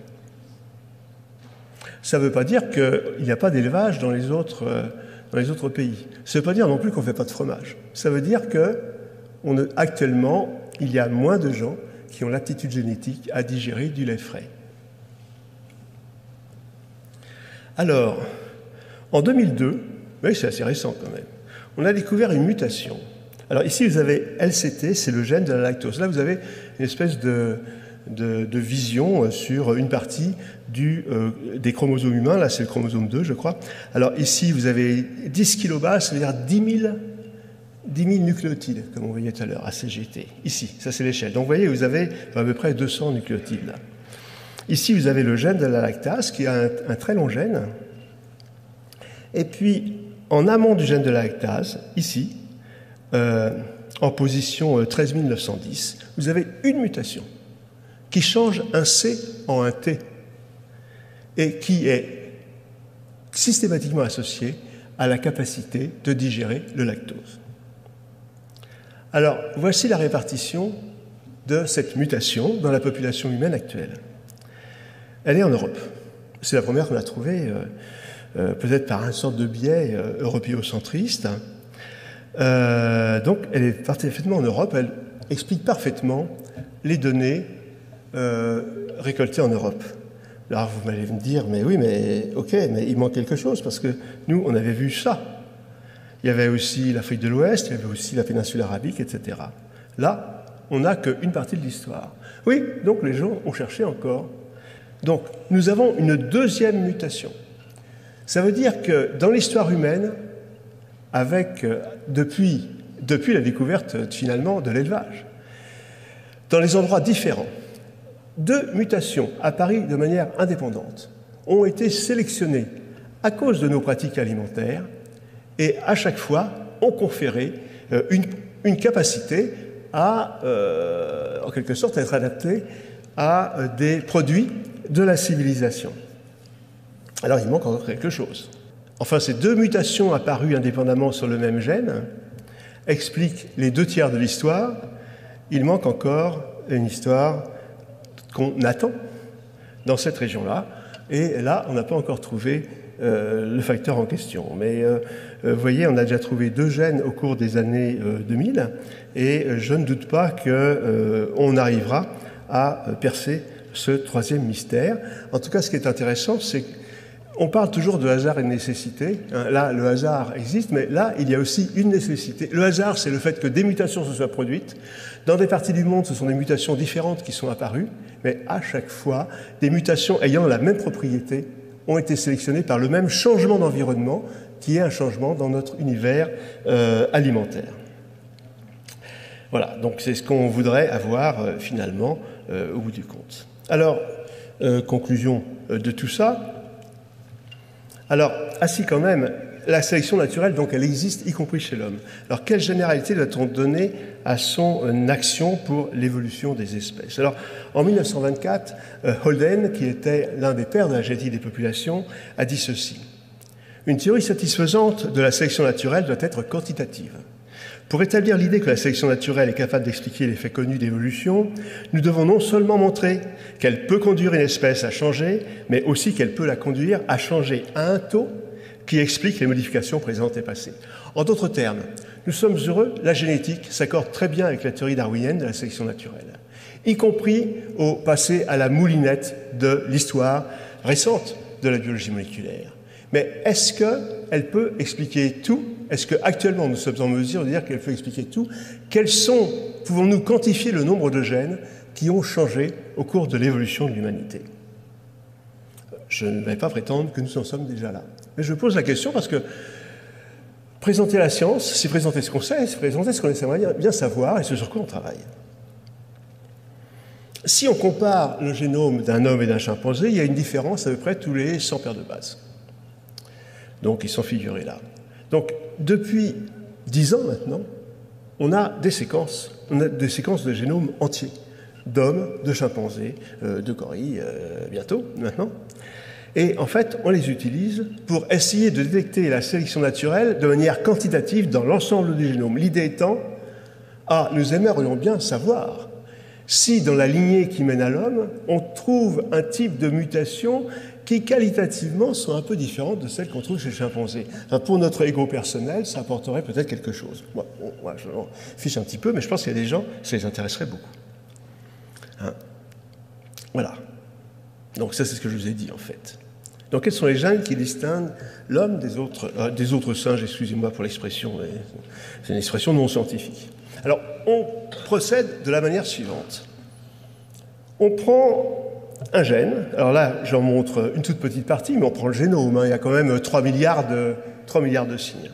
Ça ne veut pas dire qu'il n'y a pas d'élevage dans les autres pays. Ça ne veut pas dire non plus qu'on ne fait pas de fromage. Ça veut dire qu'actuellement, il y a moins de gens qui ont l'aptitude génétique à digérer du lait frais. Alors, en 2002, oui, c'est assez récent quand même, on a découvert une mutation. Alors ici, vous avez LCT, c'est le gène de la lactose. Là, vous avez une espèce de vision sur une partie des chromosomes humains. Là, c'est le chromosome 2, je crois. Alors ici, vous avez 10 kilobases, ça veut dire 10 000 nucléotides, comme on voyait tout à l'heure, ACGT. Ici, ça c'est l'échelle. Donc vous voyez, vous avez à peu près 200 nucléotides là. Ici, vous avez le gène de la lactase, qui a un très long gène. Et puis, en amont du gène de la lactase, ici, en position 13 910, vous avez une mutation qui change un C en un T et qui est systématiquement associée à la capacité de digérer le lactose. Alors, voici la répartition de cette mutation dans la population humaine actuelle. Elle est en Europe. C'est la première qu'on a trouvée, peut-être par une sorte de biais européocentriste. Donc, elle est parfaitement en Europe. Elle explique parfaitement les données récoltées en Europe. Alors, vous m'allez me dire, mais oui, mais ok, mais il manque quelque chose, parce que nous, on avait vu ça. Il y avait aussi l'Afrique de l'Ouest, il y avait aussi la péninsule arabique, etc. Là, on n'a qu'une partie de l'histoire. Oui, donc les gens ont cherché encore. Donc, nous avons une deuxième mutation. Ça veut dire que dans l'histoire humaine, depuis la découverte finalement de l'élevage, dans les endroits différents, deux mutations apparues de manière indépendante ont été sélectionnées à cause de nos pratiques alimentaires et à chaque fois ont conféré une capacité à, en quelque sorte, être adaptées à des produits de la civilisation. Alors il manque encore quelque chose. Enfin, ces deux mutations apparues indépendamment sur le même gène expliquent les 2/3 de l'histoire. Il manque encore une histoire qu'on attend dans cette région-là. Et là, on n'a pas encore trouvé le facteur en question. Mais vous voyez, on a déjà trouvé 2 gènes au cours des années 2000. Et je ne doute pas qu'on arrivera à percer ce 3e mystère. En tout cas, ce qui est intéressant, c'est qu'on parle toujours de hasard et de nécessité. Là, le hasard existe, mais là, il y a aussi une nécessité. Le hasard, c'est le fait que des mutations se soient produites. Dans des parties du monde, ce sont des mutations différentes qui sont apparues, mais à chaque fois, des mutations ayant la même propriété ont été sélectionnées par le même changement d'environnement, qui est un changement dans notre univers alimentaire. Voilà, donc c'est ce qu'on voudrait avoir finalement au bout du compte. Alors, conclusion de tout ça. Alors, ainsi quand même, la sélection naturelle, donc, elle existe, y compris chez l'homme. Alors, quelle généralité doit-on donner à son action pour l'évolution des espèces? Alors, en 1924, Holden, qui était l'un des pères de la génétique des populations, a dit ceci. « Une théorie satisfaisante de la sélection naturelle doit être quantitative. Pour établir l'idée que la sélection naturelle est capable d'expliquer l'effet connu d'évolution, nous devons non seulement montrer qu'elle peut conduire une espèce à changer, mais aussi qu'elle peut la conduire à changer à un taux qui explique les modifications présentes et passées. En d'autres termes, nous sommes heureux, la génétique s'accorde très bien avec la théorie darwinienne de la sélection naturelle, y compris au passé à la moulinette de l'histoire récente de la biologie moléculaire. Mais est-ce qu'elle peut expliquer tout? Est-ce qu'actuellement nous sommes en mesure de dire qu'elle peut expliquer tout? Pouvons-nous quantifier le nombre de gènes qui ont changé au cours de l'évolution de l'humanité? Je ne vais pas prétendre que nous en sommes déjà là. Mais je pose la question parce que présenter la science, c'est présenter ce qu'on sait, c'est présenter ce qu'on aimerait bien savoir et ce sur quoi on travaille. Si on compare le génome d'un homme et d'un chimpanzé, il y a une différence à peu près tous les 100 paires de bases. Donc, ils sont figurés là. Donc, depuis 10 ans maintenant, on a des séquences de génomes entiers, d'hommes, de chimpanzés, de gorilles, bientôt, maintenant. Et en fait, on les utilise pour essayer de détecter la sélection naturelle de manière quantitative dans l'ensemble du génome. L'idée étant, nous aimerions bien savoir si dans la lignée qui mène à l'homme, on trouve un type de mutation qui qualitativement sont un peu différentes de celles qu'on trouve chez le chimpanzé. Enfin, pour notre ego personnel, ça apporterait peut-être quelque chose. Moi, je m'en fiche un petit peu, mais je pense qu'il y a des gens, ça les intéresserait beaucoup. Hein? Voilà. Donc ça, c'est ce que je vous ai dit, en fait. Donc, quels sont les gènes qui distinguent l'homme des autres singes? Excusez-moi pour l'expression, mais c'est une expression non scientifique. Alors, on procède de la manière suivante. On prend un gène, alors là, j'en montre une toute petite partie, mais on prend le génome, il y a quand même 3 milliards de signes.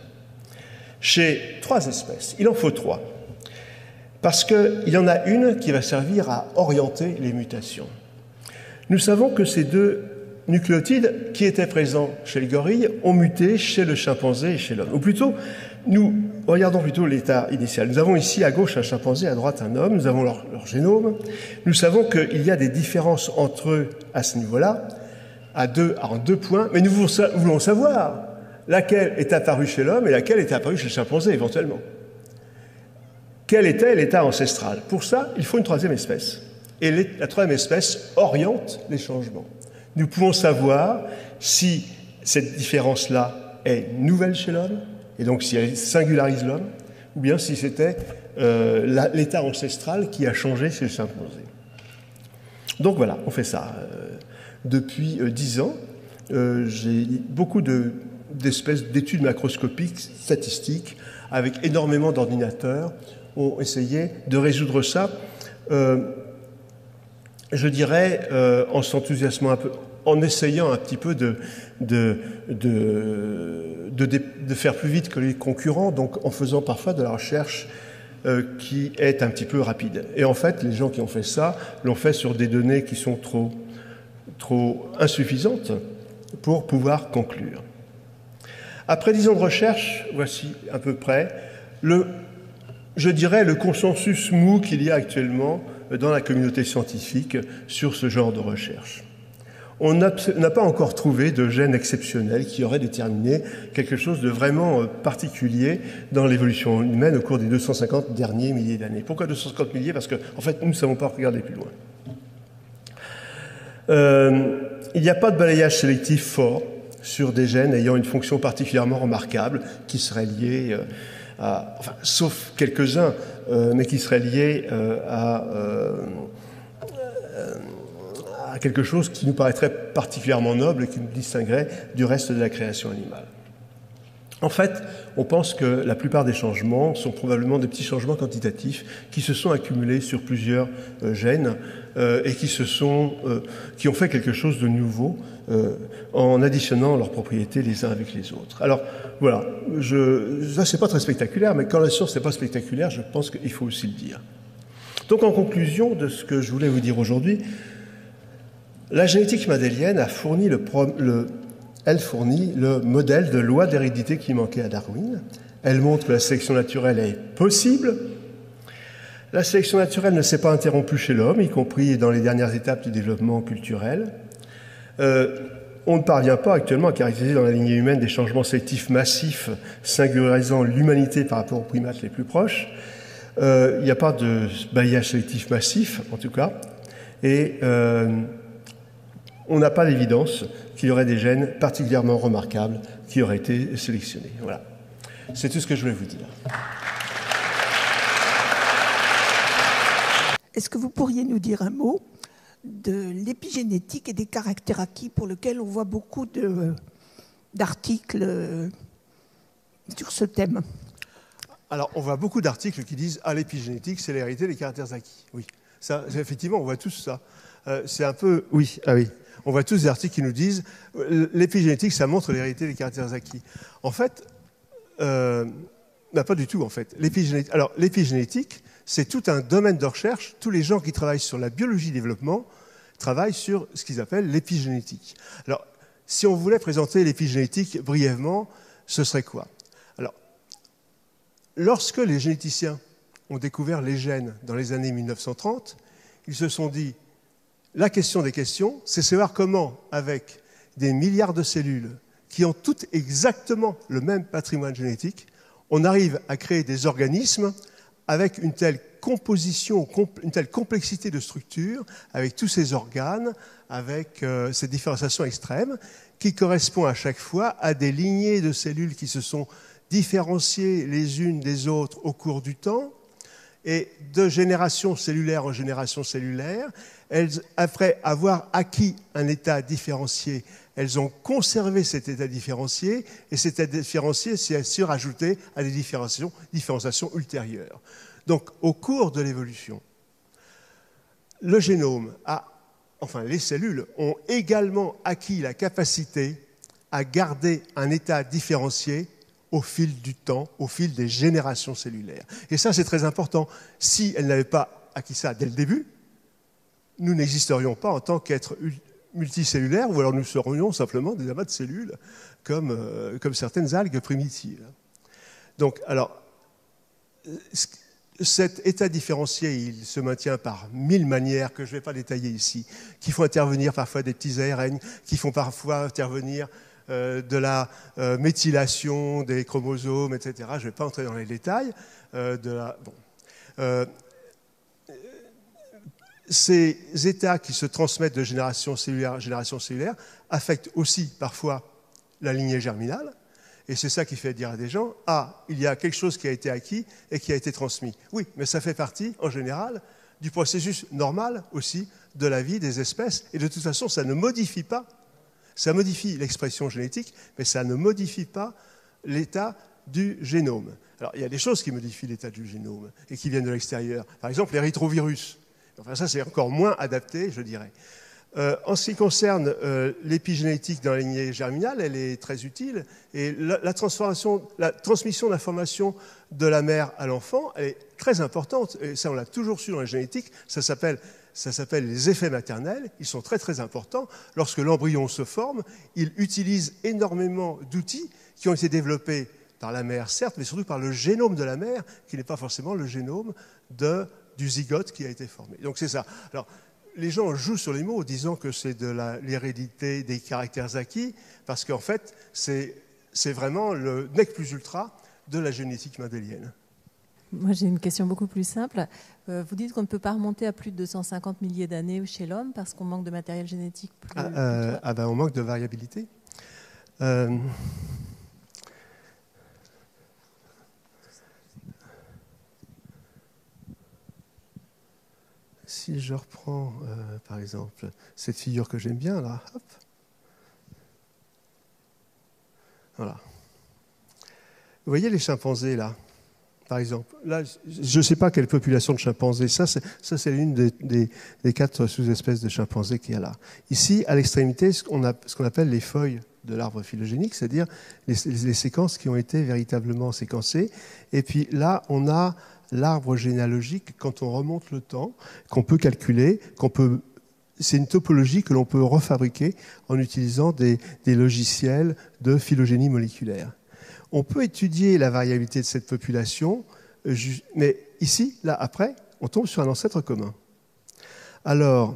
Chez 3 espèces, il en faut 3, parce qu'il y en a une qui va servir à orienter les mutations. Nous savons que ces 2 nucléotides qui étaient présents chez le gorille ont muté chez le chimpanzé et chez l'homme. Ou plutôt, nous regardons plutôt l'état initial. Nous avons ici à gauche un chimpanzé, à droite un homme, nous avons leur génome. Nous savons qu'il y a des différences entre eux à ce niveau-là, en 2 points, mais nous voulons savoir laquelle est apparue chez l'homme et laquelle est apparue chez le chimpanzé, éventuellement. Quel était l'état ancestral? Pour ça, il faut une 3e espèce. Et la 3e espèce oriente les changements. Nous pouvons savoir si cette différence-là est nouvelle chez l'homme, et donc si elle singularise l'homme, ou bien si c'était l'état ancestral qui a changé chez le chimpanzé. Donc voilà, on fait ça. Depuis 10 ans, j'ai beaucoup d'espèces d'études macroscopiques, statistiques, avec énormément d'ordinateurs, ont essayé de résoudre ça. Je dirais, en s'enthousiasmant un peu, en essayant un petit peu de faire plus vite que les concurrents, donc en faisant parfois de la recherche qui est un petit peu rapide. Et en fait, les gens qui ont fait ça l'ont fait sur des données qui sont trop insuffisantes pour pouvoir conclure. Après 10 ans de recherche, voici à peu près je dirais le consensus mou qu'il y a actuellement dans la communauté scientifique sur ce genre de recherche. On n'a pas encore trouvé de gène exceptionnel qui aurait déterminé quelque chose de vraiment particulier dans l'évolution humaine au cours des 250 derniers milliers d'années. Pourquoi 250 milliers? Parce qu'en fait, nous ne savons pas regarder plus loin. Il n'y a pas de balayage sélectif fort sur des gènes ayant une fonction particulièrement remarquable qui serait liée sauf quelques-uns, mais qui seraient liés à quelque chose qui nous paraîtrait particulièrement noble et qui nous distinguerait du reste de la création animale. En fait, on pense que la plupart des changements sont probablement des petits changements quantitatifs qui se sont accumulés sur plusieurs gènes et qui ont fait quelque chose de nouveau en additionnant leurs propriétés les uns avec les autres. Alors, voilà, ça c'est pas très spectaculaire, mais quand la science n'est pas spectaculaire, je pense qu'il faut aussi le dire. Donc en conclusion de ce que je voulais vous dire aujourd'hui, la génétique mendélienne elle fournit le modèle de loi d'hérédité qui manquait à Darwin. Elle montre que la sélection naturelle est possible. La sélection naturelle ne s'est pas interrompue chez l'homme, y compris dans les dernières étapes du développement culturel. On ne parvient pas actuellement à caractériser dans la lignée humaine des changements sélectifs massifs singularisant l'humanité par rapport aux primates les plus proches. Il n'y a pas de bailliage sélectif massif, en tout cas, et on n'a pas d'évidence qu'il y aurait des gènes particulièrement remarquables qui auraient été sélectionnés. Voilà. C'est tout ce que je voulais vous dire. Est-ce que vous pourriez nous dire un mot de l'épigénétique et des caractères acquis pour lesquels on voit beaucoup d'articles sur ce thème? Alors, on voit beaucoup d'articles qui disent « Ah, l'épigénétique, c'est l'hérédité des caractères acquis ». Oui, ça, effectivement, on voit tous ça. C'est un peu... Oui, ah oui. On voit tous des articles qui nous disent « L'épigénétique, ça montre l'hérédité des caractères acquis ». En fait, pas du tout, en fait. L'épigénétique, c'est tout un domaine de recherche. Tous les gens qui travaillent sur la biologie développement travaillent sur ce qu'ils appellent l'épigénétique. Alors, si on voulait présenter l'épigénétique brièvement, ce serait quoi? Alors, lorsque les généticiens ont découvert les gènes dans les années 1930, ils se sont dit, la question des questions, c'est savoir comment, avec des milliards de cellules qui ont toutes exactement le même patrimoine génétique, on arrive à créer des organismes avec une telle composition, une telle complexité de structure, avec tous ces organes, avec ces différenciations extrêmes, qui correspond à chaque fois à des lignées de cellules qui se sont différenciées les unes des autres au cours du temps, et de génération cellulaire en génération cellulaire, après avoir acquis un état différencié, elles ont conservé cet état différencié, et cet état différencié s'est surajouté à des différenciations ultérieures. Donc, au cours de l'évolution, le génome les cellules ont également acquis la capacité à garder un état différencié au fil du temps, au fil des générations cellulaires. Et ça, c'est très important. Si elles n'avaient pas acquis ça dès le début, nous n'existerions pas en tant qu'êtres multicellulaires, ou alors nous serions simplement des amas de cellules, comme certaines algues primitives. Donc, alors, cet état différencié, il se maintient par 1000 manières que je ne vais pas détailler ici, qui font intervenir parfois des petits ARN, qui font parfois intervenir de la méthylation des chromosomes, etc. Je ne vais pas entrer dans les détails. Ces états qui se transmettent de génération cellulaire à génération cellulaire affectent aussi parfois la lignée germinale. Et c'est ça qui fait dire à des gens, il y a quelque chose qui a été acquis et qui a été transmis. Oui, mais ça fait partie, en général, du processus normal aussi de la vie des espèces. Et de toute façon, ça ne modifie pas, ça modifie l'expression génétique, mais ça ne modifie pas l'état du génome. Alors, il y a des choses qui modifient l'état du génome et qui viennent de l'extérieur. Par exemple, les rétrovirus. Enfin, ça, c'est encore moins adapté, je dirais. En ce qui concerne l'épigénétique dans la lignée germinale, elle est très utile. Et la transmission d'informations de la mère à l'enfant, elle est très importante. Et ça, on l'a toujours su dans la génétique. Ça s'appelle les effets maternels. Ils sont très, très importants. Lorsque l'embryon se forme, il utilise énormément d'outils qui ont été développés par la mère, certes, mais surtout par le génome de la mère, qui n'est pas forcément le génome du zygote qui a été formé. Donc, c'est ça. Alors, les gens jouent sur les mots en disant que c'est de l'hérédité des caractères acquis, parce qu'en fait, c'est vraiment le nec plus ultra de la génétique mendélienne. Moi, j'ai une question beaucoup plus simple. Vous dites qu'on ne peut pas remonter à plus de 250 milliers d'années chez l'homme parce qu'on manque de matériel génétique plus on manque de variabilité. Si je reprends, par exemple, cette figure que j'aime bien, là, hop. Voilà. Vous voyez les chimpanzés, là, par exemple. Là, je ne sais pas quelle population de chimpanzés. Ça c'est l'une des 4 sous-espèces de chimpanzés qu'il y a là. Ici, à l'extrémité, ce qu'on appelle les feuilles de l'arbre phylogénique, c'est-à-dire les séquences qui ont été véritablement séquencées. Et puis là, on a l'arbre généalogique quand on remonte le temps, qu'on peut calculer, c'est une topologie que l'on peut refabriquer en utilisant des logiciels de phylogénie moléculaire. On peut étudier la variabilité de cette population, mais ici, là, après, on tombe sur un ancêtre commun. Alors,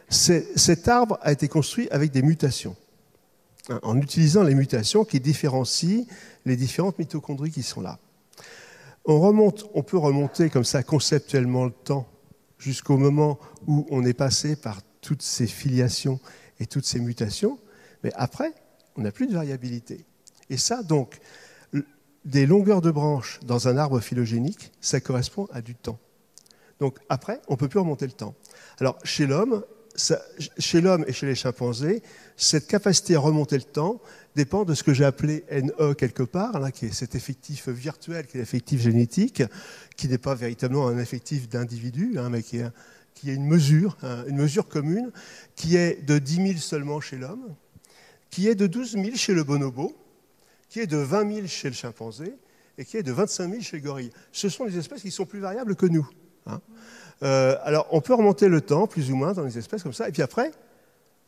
cet arbre a été construit avec des mutations, en utilisant les mutations qui différencient les différentes mitochondries qui sont là. On peut remonter comme ça conceptuellement le temps jusqu'au moment où on est passé par toutes ces filiations et toutes ces mutations, mais après, on n'a plus de variabilité. Et ça, donc, des longueurs de branches dans un arbre phylogénique, ça correspond à du temps. Donc après, on ne peut plus remonter le temps. Alors, chez l'homme et chez les chimpanzés, cette capacité à remonter le temps dépend de ce que j'ai appelé NE quelque part, là, qui est cet effectif virtuel, qui est l'effectif génétique, qui n'est pas véritablement un effectif d'individu, mais qui est une mesure commune, qui est de 10 000 seulement chez l'homme, qui est de 12 000 chez le bonobo, qui est de 20 000 chez le chimpanzé et qui est de 25 000 chez le gorille. Ce sont des espèces qui sont plus variables que nous. Alors, on peut remonter le temps, plus ou moins, dans des espèces comme ça, et puis après,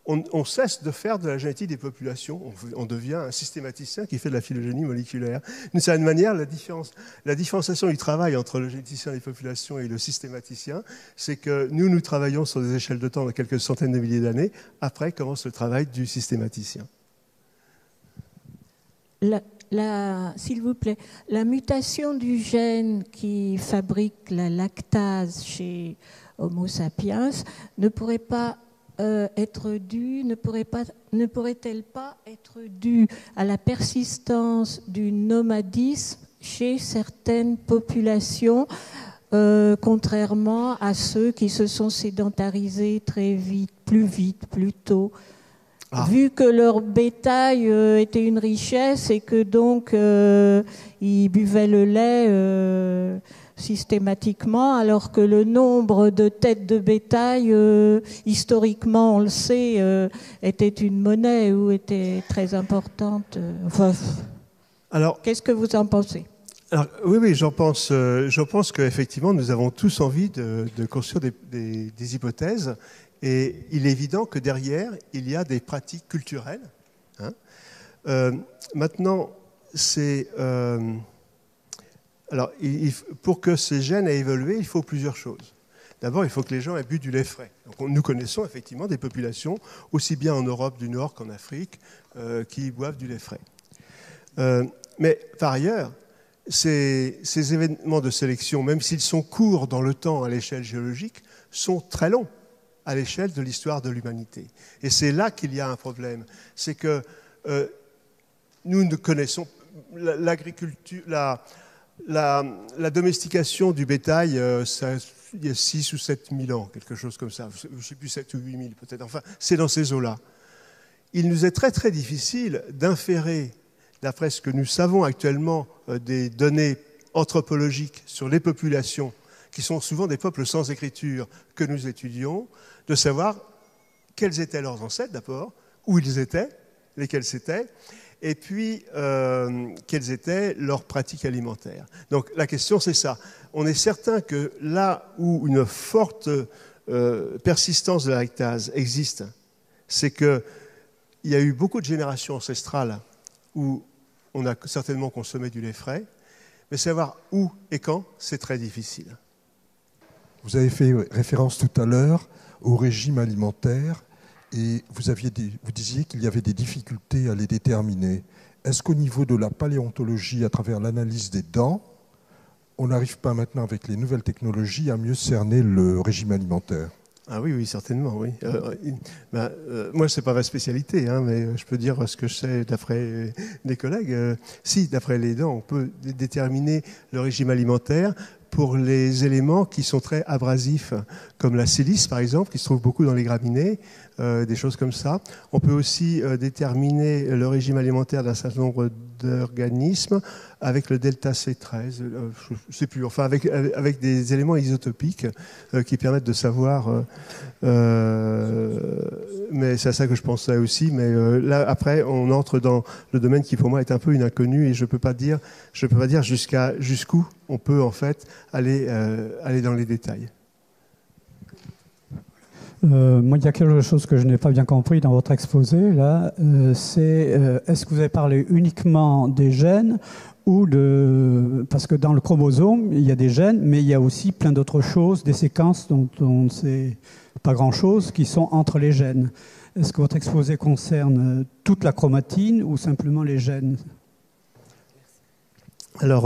on cesse de faire de la génétique des populations. On devient un systématicien qui fait de la phylogénie moléculaire. D'une certaine manière, la différenciation du travail entre le généticien des populations et le systématicien, c'est que nous travaillons sur des échelles de temps de quelques centaines de milliers d'années. Après commence le travail du systématicien. S'il vous plaît, la mutation du gène qui fabrique la lactase chez Homo sapiens ne pourrait-elle pas être due à la persistance du nomadisme chez certaines populations, contrairement à ceux qui se sont sédentarisés très vite, plus tôt? Vu que leur bétail était une richesse et que donc ils buvaient le lait systématiquement, alors que le nombre de têtes de bétail, historiquement on le sait, était une monnaie ou était très importante. Alors, qu'est-ce que vous en pensez ? Alors, oui, j'en pense qu'effectivement nous avons tous envie de construire des hypothèses. Et il est évident que derrière, il y a des pratiques culturelles. Maintenant, pour que ces gènes aient évolué, il faut plusieurs choses. D'abord, il faut que les gens aient bu du lait frais. Donc, nous connaissons effectivement des populations, aussi bien en Europe du Nord qu'en Afrique, qui boivent du lait frais. Mais par ailleurs, ces événements de sélection, même s'ils sont courts dans le temps à l'échelle géologique, sont très longs à l'échelle de l'histoire de l'humanité. Et c'est là qu'il y a un problème. C'est que nous ne connaissons l'agriculture, la domestication du bétail, il y a 6 ou 7 000 ans, quelque chose comme ça. Je ne sais plus, 7 ou 8 000 peut-être. Enfin, c'est dans ces eaux-là. Il nous est très très difficile d'inférer, d'après ce que nous savons actuellement, des données anthropologiques sur les populations, qui sont souvent des peuples sans écriture que nous étudions, de savoir quels étaient leurs ancêtres d'abord, où ils étaient, lesquels c'était, et puis quelles étaient leurs pratiques alimentaires. Donc la question c'est ça. On est certain que là où une forte persistance de la lactase existe, c'est qu'il y a eu beaucoup de générations ancestrales où on a certainement consommé du lait frais, mais savoir où et quand, c'est très difficile. Vous avez fait référence tout à l'heure au régime alimentaire et vous disiez qu'il y avait des difficultés à les déterminer. Est-ce qu'au niveau de la paléontologie, à travers l'analyse des dents, on n'arrive pas maintenant avec les nouvelles technologies à mieux cerner le régime alimentaire ? Ah oui, certainement, oui. Moi, ce n'est pas ma spécialité, mais je peux dire ce que je sais d'après des collègues. Si, d'après les dents, on peut déterminer le régime alimentaire pour les éléments qui sont très abrasifs, comme la silice, par exemple, qui se trouve beaucoup dans les graminées, des choses comme ça. On peut aussi déterminer le régime alimentaire d'un certain nombre d'organismes avec le delta C13, je ne sais plus, enfin avec des éléments isotopiques qui permettent de savoir. Mais mais c'est à ça que je pensais aussi. Mais là, après, on entre dans le domaine qui, pour moi, est un peu une inconnue et je peux pas dire jusqu'où on peut, en fait, aller dans les détails. Moi, il y a quelque chose que je n'ai pas bien compris dans votre exposé, là. Est-ce que vous avez parlé uniquement des gènes parce que dans le chromosome, il y a des gènes, mais il y a aussi plein d'autres choses, des séquences dont on ne sait pas grand-chose, qui sont entre les gènes. Est-ce que votre exposé concerne toute la chromatine ou simplement les gènes? Alors,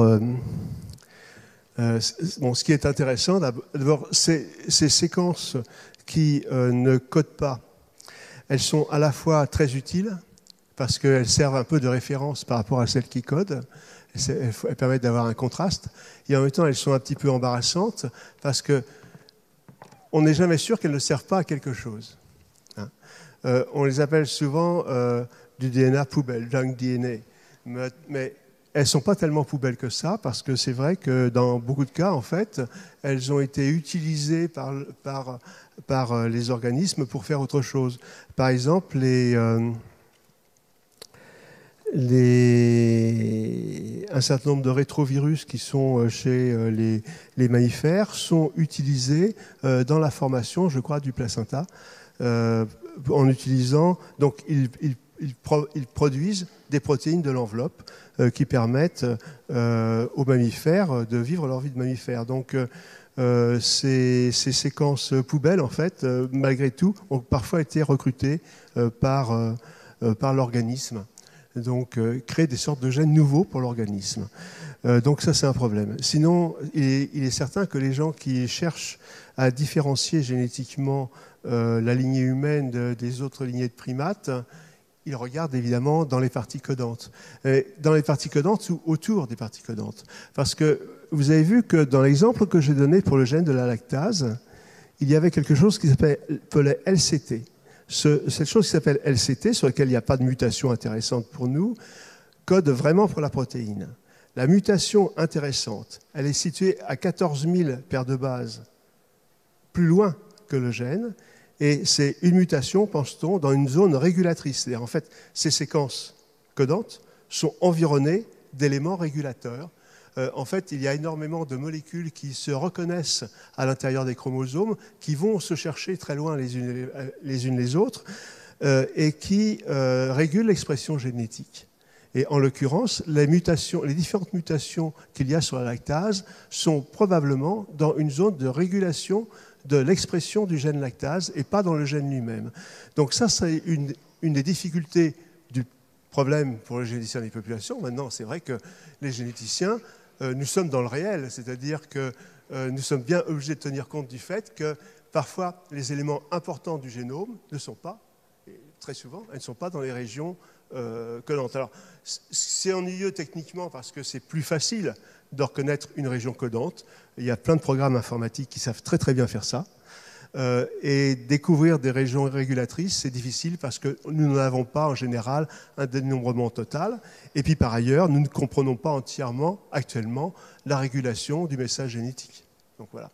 ce qui est intéressant, d'abord, ces séquences qui ne codent pas, elles sont à la fois très utiles, parce qu'elles servent un peu de référence par rapport à celles qui codent, elles permettent d'avoir un contraste, et en même temps elles sont un petit peu embarrassantes, parce qu'on n'est jamais sûr qu'elles ne servent pas à quelque chose. Hein. On les appelle souvent du DNA poubelle, junk DNA, mais elles ne sont pas tellement poubelles que ça, parce que c'est vrai que dans beaucoup de cas, en fait, elles ont été utilisées par les organismes pour faire autre chose. Par exemple, un certain nombre de rétrovirus qui sont chez les mammifères sont utilisés dans la formation, je crois, du placenta, en utilisant... Donc, ils produisent des protéines de l'enveloppe qui permettent aux mammifères de vivre leur vie de mammifère. Donc, ces séquences poubelles, en fait, malgré tout, ont parfois été recrutées par l'organisme. Donc, créer des sortes de gènes nouveaux pour l'organisme. Donc ça, c'est un problème. Sinon, il est certain que les gens qui cherchent à différencier génétiquement la lignée humaine des autres lignées de primates, ils regardent évidemment dans les parties codantes. Dans les parties codantes ou autour des parties codantes. Parce que vous avez vu que dans l'exemple que j'ai donné pour le gène de la lactase, il y avait quelque chose qui s'appelait LCT. Cette chose qui s'appelle LCT, sur laquelle il n'y a pas de mutation intéressante pour nous, code vraiment pour la protéine. La mutation intéressante, elle est située à 14 000 paires de bases plus loin que le gène, et c'est une mutation, pense-t-on, dans une zone régulatrice. C'est-à-dire, en fait, ces séquences codantes sont environnées d'éléments régulateurs. En fait, il y a énormément de molécules qui se reconnaissent à l'intérieur des chromosomes, qui vont se chercher très loin les unes les autres, et qui régulent l'expression génétique. Et en l'occurrence, les différentes mutations qu'il y a sur la lactase sont probablement dans une zone de régulation de l'expression du gène lactase et pas dans le gène lui-même. Donc ça, c'est une des difficultés du problème pour les généticiens des populations. Maintenant, c'est vrai que les généticiens, nous sommes dans le réel, c'est-à-dire que nous sommes bien obligés de tenir compte du fait que parfois les éléments importants du génome ne sont pas, et très souvent, elles ne sont pas dans les régions codantes. Alors, c'est ennuyeux techniquement parce que c'est plus facile de reconnaître une région codante. Il y a plein de programmes informatiques qui savent très très bien faire ça. Et découvrir des régions régulatrices, c'est difficile parce que nous n'en avons pas en général un dénombrement total. Et puis par ailleurs, nous ne comprenons pas entièrement actuellement la régulation du message génétique. Donc voilà.